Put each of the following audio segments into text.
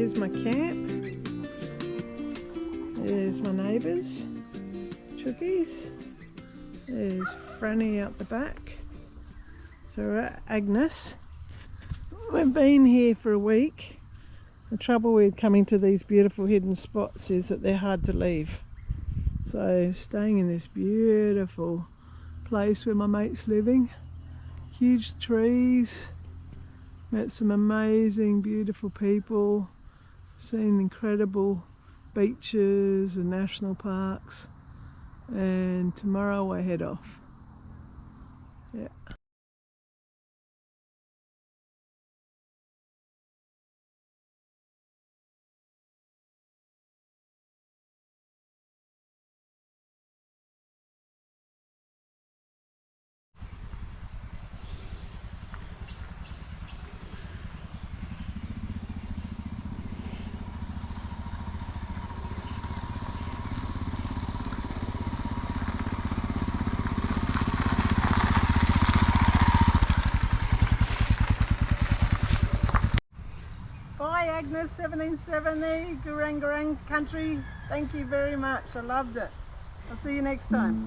here's my camp. There's my neighbours, chookies. There's Franny out the back. So we're at Agnus. We've been here for a week. The trouble with coming to these beautiful hidden spots is that they're hard to leave. So staying in this beautiful place where my mate's living. Huge trees. Met some amazing, beautiful people. Seen incredible beaches and national parks. And tomorrow I head off. Yeah. Bye Agnus, 1770, Gurang Gurang country. Thank you very much, I loved it. I'll see you next time.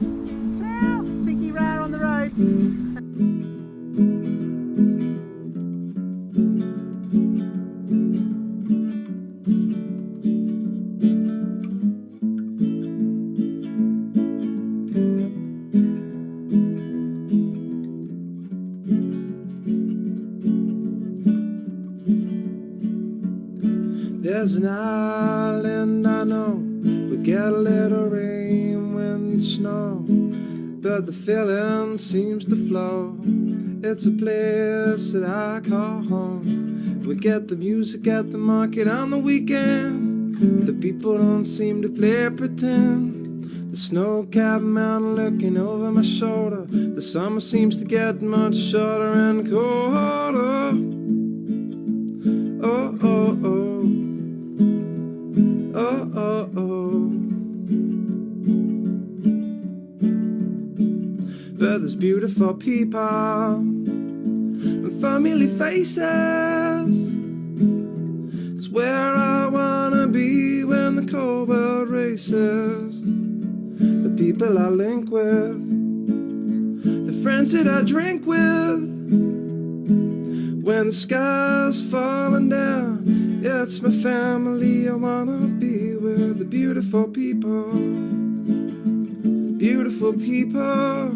Ciao, Tiki Ra on the road. There's an island I know, we get a little rain, wind and snow, but the feeling seems to flow. It's a place that I call home. We get the music at the market on the weekend. The people don't seem to play pretend. The snow-capped mountain looking over my shoulder. The summer seems to get much shorter and colder. Oh, oh, oh. Oh, oh, oh. But there's beautiful people and familiar faces. It's where I wanna be when the cold world races. The people I link with, the friends that I drink with, when the sky's falling down. Yeah, it's my family I wanna be with. The beautiful people, beautiful people.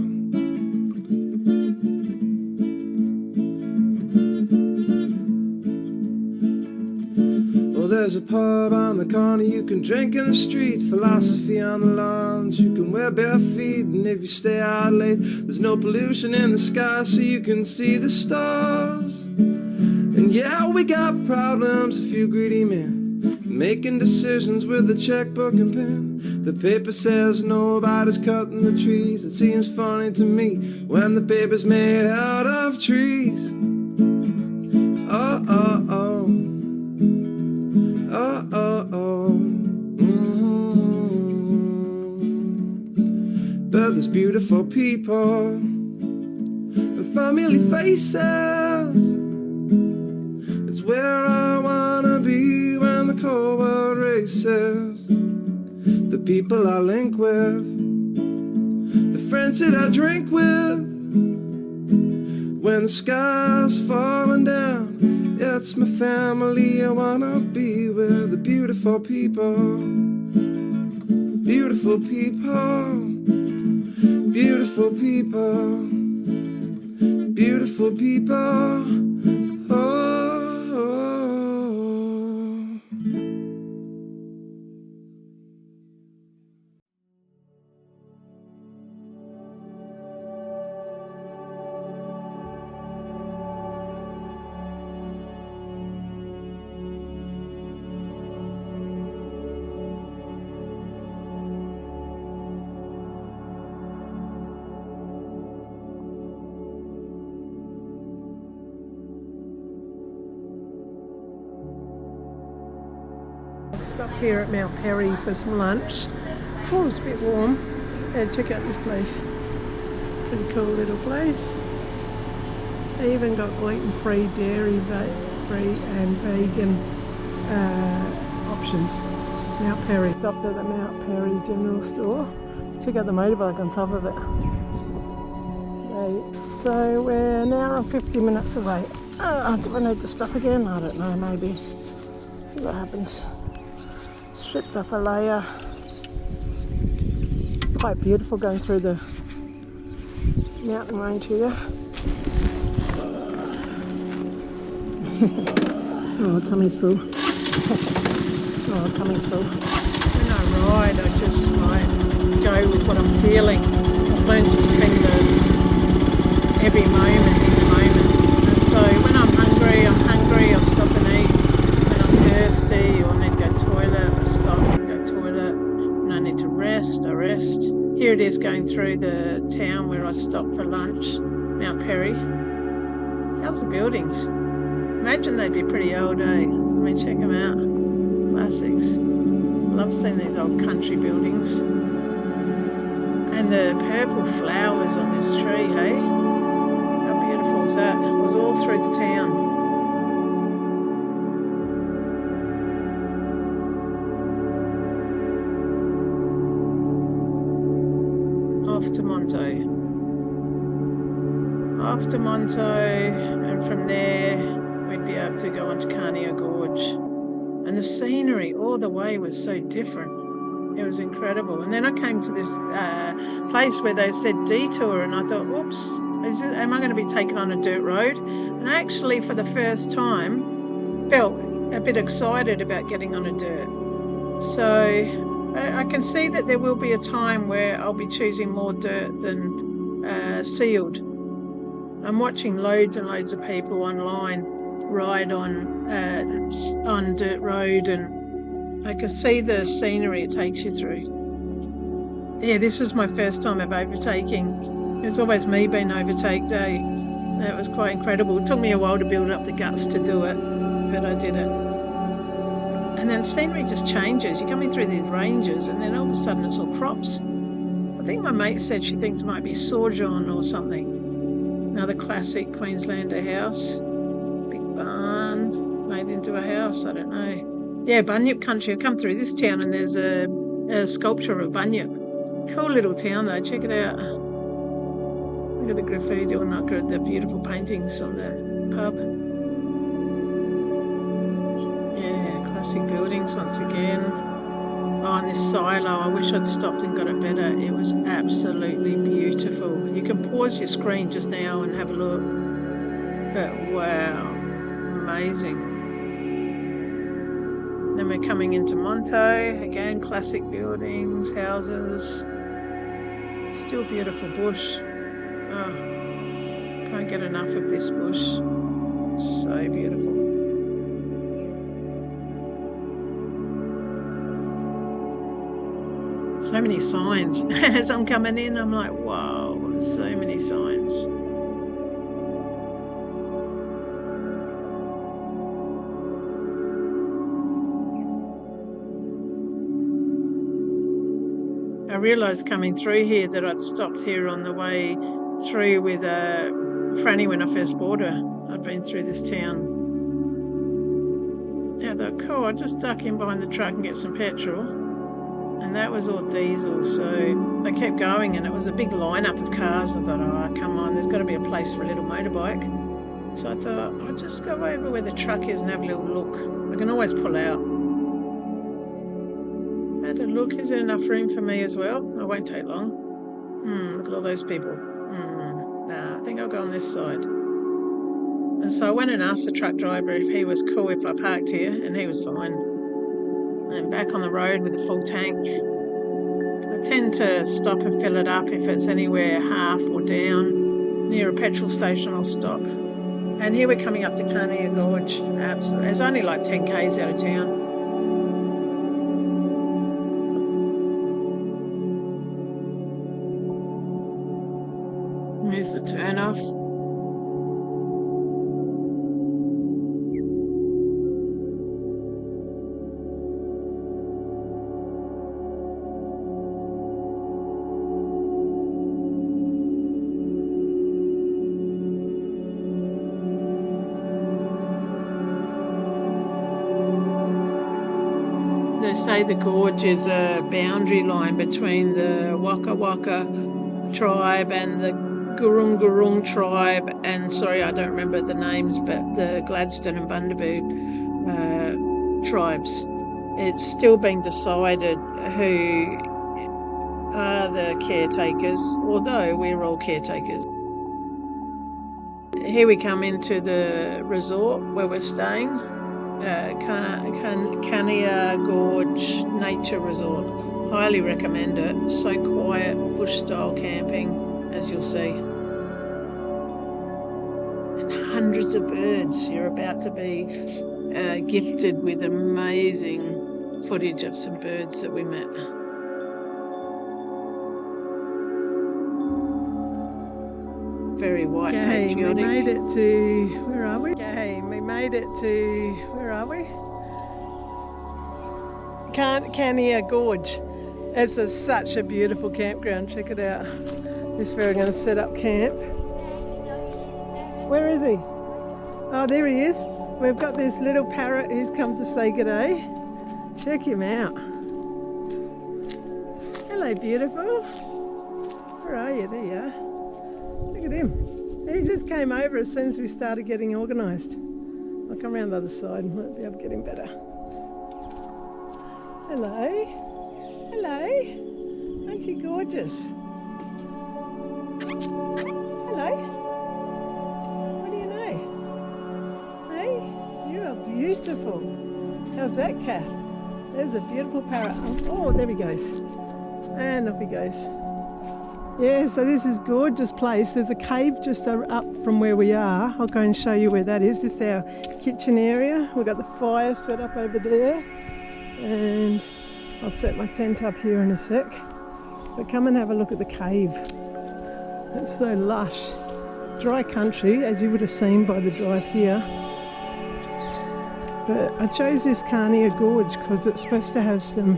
Well, there's a pub on the corner you can drink in the street. Philosophy on the lawns, you can wear bare feet. And if you stay out late, there's no pollution in the sky, so you can see the stars. And yeah, we got problems, a few greedy men making decisions with a checkbook and pen. The paper says nobody's cutting the trees. It seems funny to me when the paper's made out of trees. Oh, oh, oh. Oh, oh, oh. Mm-hmm. But there's beautiful people and familiar faces. It's where I wanna be when the cold world races. The people I link with, the friends that I drink with, when the sky's falling down. Yeah, it's my family I wanna be with. The beautiful people, beautiful people, beautiful people, beautiful people. Oh. Stopped here at Mount Perry for some lunch. Oh, it's a bit warm. Yeah, check out this place. Pretty cool little place. They even got gluten-free, dairy-free and vegan options. Mount Perry. Stopped at the Mount Perry General Store. Check out the motorbike on top of it. Okay, so we're an hour and 50 minutes away. Do I need to stop again? I don't know, maybe. See what happens. Stripped off a layer. Quite beautiful going through the mountain range here. Oh, tummy's full. Oh, tummy's full. When I ride, I just like go with what I'm feeling. I've learned to spend every moment in the moment. And so when I'm hungry, I'll stop and eat. When I'm thirsty or need to go toilet, I stop and go toilet. When I need to rest, I rest. Here it is going through the town where I stopped for lunch, Mount Perry. How's the buildings? Imagine they'd be pretty old, eh? Let me check them out. Classics. Love seeing these old country buildings. And the purple flowers on this tree, hey? How beautiful is that? It was all through the town. Off to Monto, and from there we'd be able to go on to Cania Gorge. And the scenery all the way was so different. It was incredible. And then I came to this place where they said detour, and I thought, oops, am I going to be taken on a dirt road? And I actually, for the first time, felt a bit excited about getting on a dirt. So I can see that there will be a time where I'll be choosing more dirt than sealed. I'm watching loads and loads of people online ride on dirt road, and I can see the scenery it takes you through. Yeah, this was my first time of overtaking. It's always me being overtaked, eh? That was quite incredible. It took me a while to build up the guts to do it, but I did it. And then scenery just changes. You're coming through these ranges, and then all of a sudden it's all crops. I think my mate said she thinks it might be Sorjon or something. Another classic Queenslander house. Big barn made into a house, I don't know. Yeah, Bunyip country. I come through this town and there's a sculpture of Bunyip. Cool little town though, check it out. Look at the graffiti, or not good, the beautiful paintings on the pub. Yeah, classic buildings once again. Oh, and this silo, I wish I'd stopped and got it better. It was absolutely beautiful. You can pause your screen just now and have a look. But wow, amazing. Then we're coming into Monto. Again, classic buildings, houses. Still beautiful bush. Oh, can't get enough of this bush. So beautiful. So many signs. As I'm coming in, I'm like, wow, there's so many signs. I realised coming through here that I'd stopped here on the way through with Franny when I first bought her. I'd been through this town. Yeah, I thought, cool, I'll just duck in behind the truck and get some petrol. And that was all diesel, so I kept going, and it was a big lineup of cars. I thought, oh, come on, there's got to be a place for a little motorbike. So I thought, I'll just go over where the truck is and have a little look. I can always pull out. I had a look, is there enough room for me as well? I won't take long. Look at all those people. Nah, I think I'll go on this side. And so I went and asked the truck driver if he was cool if I parked here, and he was fine. And back on the road with a full tank. I tend to stop and fill it up if it's anywhere half or down. Near a petrol station, I'll stop. And here we're coming up to Cania Gorge. Absolutely. It's only like 10 k's out of town. Here's the turn off. They say the gorge is a boundary line between the Waka Waka tribe and the Gurung Gurung tribe, and sorry, I don't remember the names, but the Gladstone and Bundaberg tribes. It's still being decided who are the caretakers, although we're all caretakers. Here we come into the resort where we're staying, Cania Gorge Nature Resort. Highly recommend it. So quiet, bush style camping, as you'll see. And hundreds of birds. You're about to be gifted with amazing footage of some birds that we met. Very white, patriotic. We made it to, where are we? We made it to, where are we? Cania Gorge. It's such a beautiful campground, check it out. This is where we're going to set up camp. Where is he? Oh, there he is. We've got this little parrot who's come to say g'day. Check him out. Hello, beautiful. Where are you? There you are. Look at him. He just came over as soon as we started getting organised. I'll come around the other side and might be able to get him better. Hello. Hello. Aren't you gorgeous? Hello. What do you know? Hey, you are beautiful. How's that cat? There's a beautiful parrot. Oh, there he goes. And off he goes. Yeah, so this is a gorgeous place. There's a cave just up from where we are. I'll go and show you where that is. This is our kitchen area. We've got the fire set up over there. And I'll set my tent up here in a sec. But come and have a look at the cave. It's so lush. Dry country, as you would have seen by the drive here. But I chose this Cania Gorge because it's supposed to have some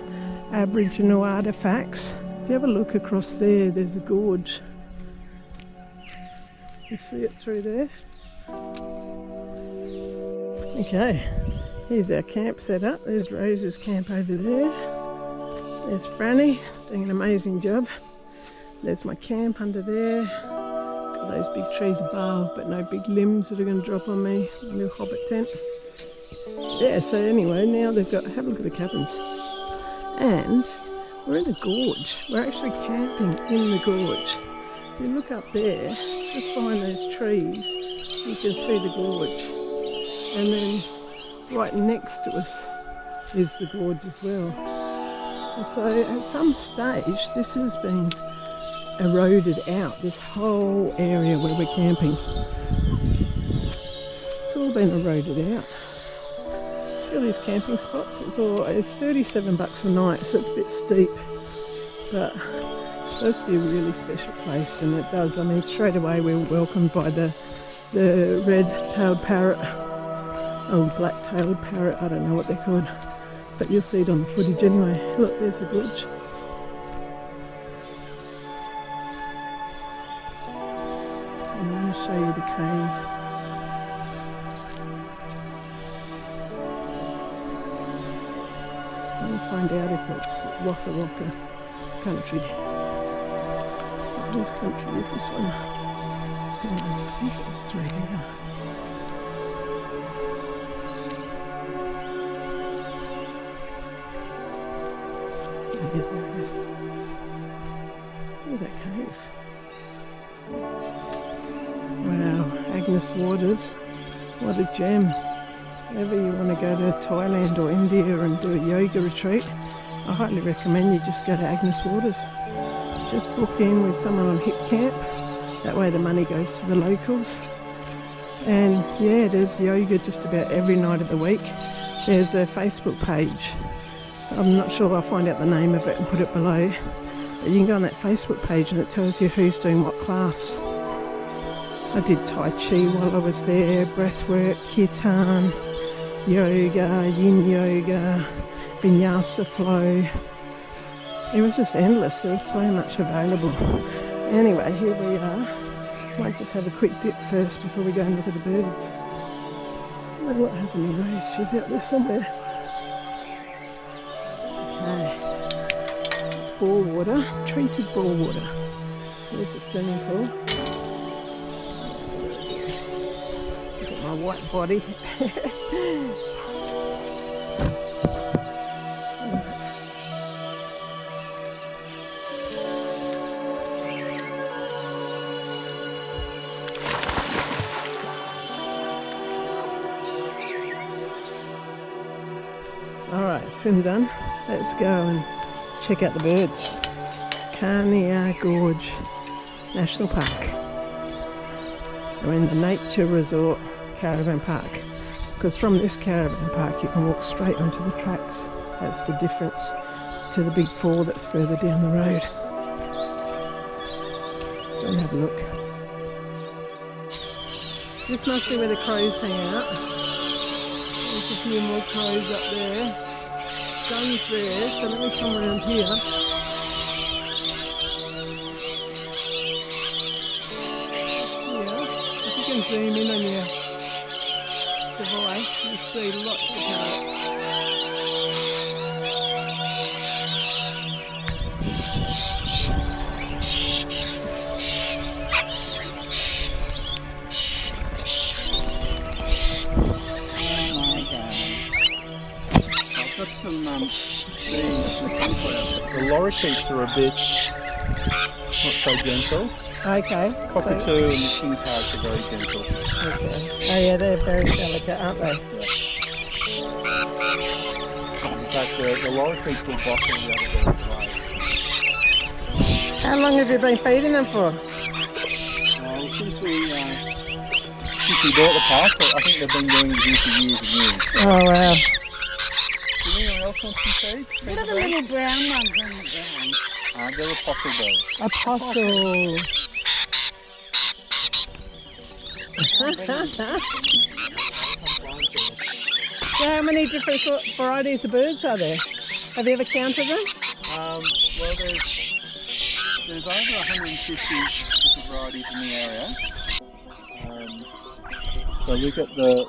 Aboriginal artefacts. If you have a look across there, there's a gorge. You see it through there? Okay, here's our camp set up. There's Rose's camp over there. There's Franny doing an amazing job. There's my camp under there. Got those big trees above, but no big limbs that are going to drop on me. A little hobbit tent. Yeah, so anyway, now they've got, have a look at the cabins. And we're in the gorge. We're actually camping in the gorge. If you look up there, just behind those trees, you can see the gorge. And then right next to us is the gorge as well. And so at some stage, this has been eroded out, this whole area where we're camping. It's all been eroded out. See all these camping spots? It's 37 bucks a night, so it's a bit steep, but it's supposed to be a really special place, and it does. I mean, straight away we were welcomed by the red-tailed parrot, or black-tailed parrot, I don't know what they're called, but you'll see it on the footage anyway. Look, there's the gorge. And I'm going to show you the cave. Find out if it's Waka Waka country. Whose country is this one? I think it's through here. Yeah, there it is. Look at that cave. Wow, Agnus waters. What a gem. If ever you want to go to Thailand or India and do a yoga retreat, I highly recommend you just go to Agnus Waters. Just book in with someone on Hip Camp. That way the money goes to the locals. And yeah, there's yoga just about every night of the week. There's a Facebook page. I'm not sure, I'll find out the name of it and put it below. But you can go on that Facebook page and it tells you who's doing what class. I did Tai Chi while I was there, breathwork, kirtan, yoga, yin yoga, vinyasa flow. It was just endless. There was so much available. Anyway, here we are. Might just have a quick dip first before we go and look at the birds. I don't know what happened to Rose. She's out there somewhere. bore water, treated bore water. There's the swimming pool. Look at my white body. Alright, swim done. Let's go and check out the birds. Cania Gorge National Park. We're in the Nature Resort Caravan Park. Because from this caravan park you can walk straight onto the tracks. That's the difference to the big fall that's further down the road. Let's go and have a look. This must be where the crows hang out. There's a few more crows up there. Sun's there, so let me come around here. Yeah, if you can zoom in on your device, you see lots of parrots. The lorikeets are a bit not so gentle. Okay. Cockatoo and the king parrots are very gentle. Okay. Oh yeah, they're very delicate, aren't they? In fact, the lorikeets will bottle the other birds away. How long have you been feeding them for? Since we bought the park, I think they've been doing it here for years and years. Oh wow. Does anyone else want some seeds? What are the little brown ones on the ground? They're apostle birds. Apostle. So how many different varieties of birds are there? Have you ever counted them? Well, there's over 150 different varieties in the area. So we've got the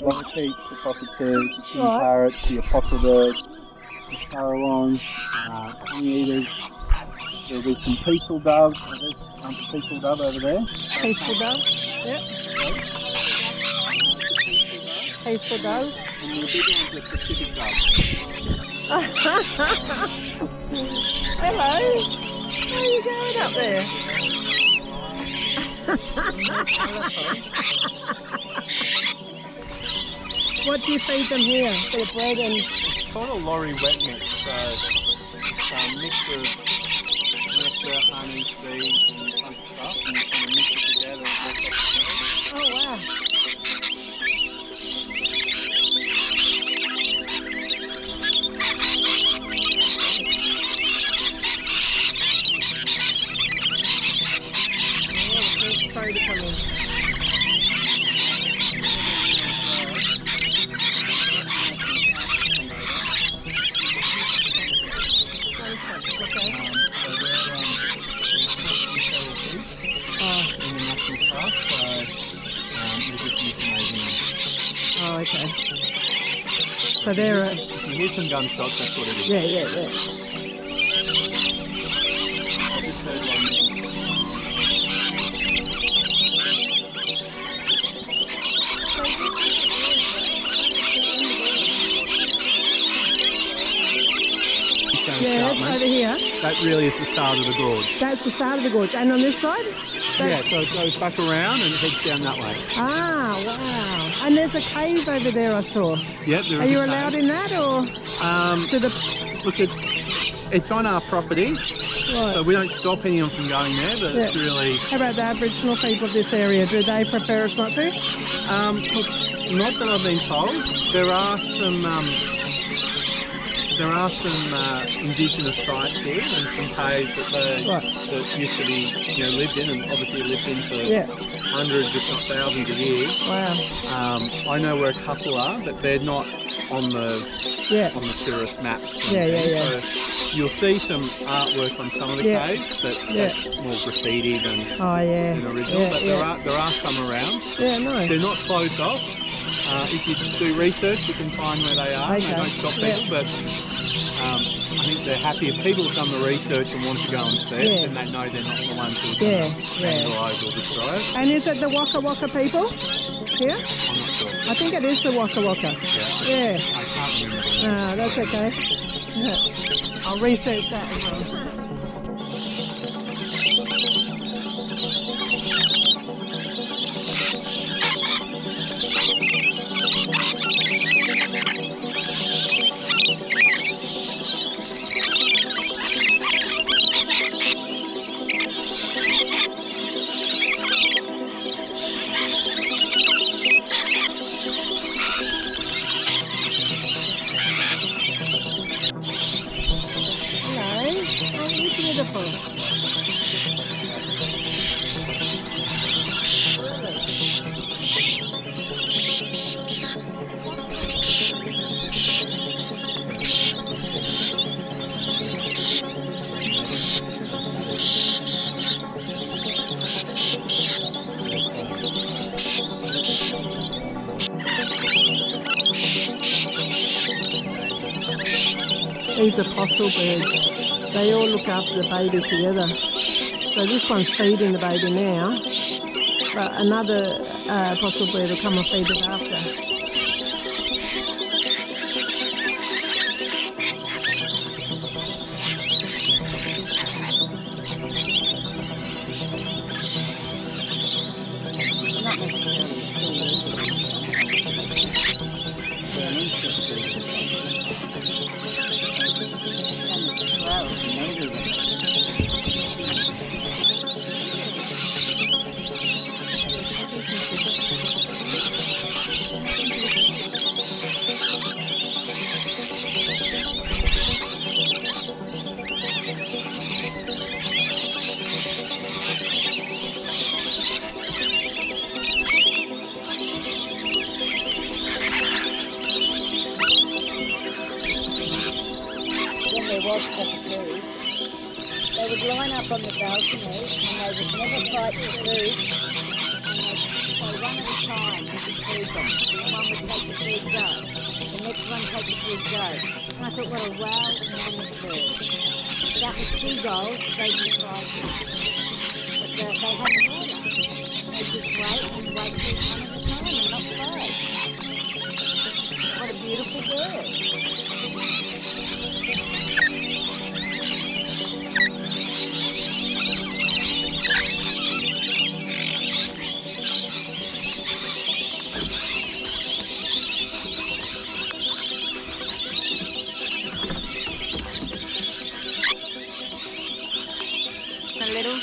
lorikeets, the cockatoos, the king parrots, the apostle birds, the sparrowons, honey eaters. There'll be some peaceful doves. There's a peaceful dove over there. Peaceful dove. Yep. Peaceful dove. And the big ones are Pacific doves. Hello. How are you going up there? What do you feed them here? Their bread and... It's called a lorry wet mix, so it's a mix of nectar, honey, seeds and a bunch of stuff, and you kind of mix it together and work off the Oh wow. Sorry to come in. Oh, okay. So they're If you hear some gunshots, that's what it is. yeah. Yeah, that's over here. That really is the start of the gorge. That's the start of the gorge. And on this side? Yeah, so it goes back around and heads down that way. Ah, wow. And there's a cave over there I saw. Yep, there is. Are you allowed in that or to the... Look, it's on our property, so we don't stop anyone from going there, but it's really... How about the Aboriginal people of this area? Do they prefer us not to? Look, not that I've been told. There are some indigenous sites here and some caves that used to be lived in and obviously lived in for hundreds if not thousands of years. Wow. I know where a couple are, but they're not on the tourist maps. So you'll see some artwork on some of the caves, but that's more graffiti than original. But there are some around. Yeah, nice. They're not closed off. If you do research, you can find where they are. Okay. They don't stop people, but I think they're happy if people have done the research and want to go and see it, Yeah. then they know they're not the ones who are Yeah, going to vandalise or destroy it. And is it the Waka Waka people here? I'm not sure. I think it is the Waka Waka. Yeah. Yeah. I can't remember. That's okay. Yeah. I'll research that as well. Beautiful. These apostle birds. They all look after the baby together. So this one's feeding the baby now, but another apostle bird will come and feed it after. They would line up on the balcony and they would never fight for food. And they'd one at a time you could feed them. One would take the food go. The next one take the food go. And I thought, what a wild mammoth bird. That was seagulls, they'd be fighting. But they hadn't order. They just wait and wait for one at a time and not fight. What a beautiful bird. Little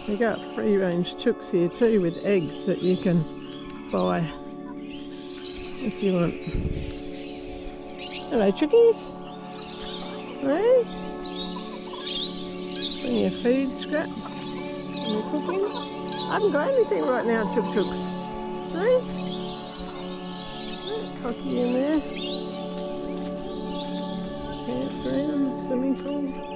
We got free range chooks here too with eggs that you can buy if you want. Hello chookies. Hey? Bring your food scraps and your cooking. I haven't got anything right now, chooks. Hey? Cocky in there. Yeah, brown, swimming pool.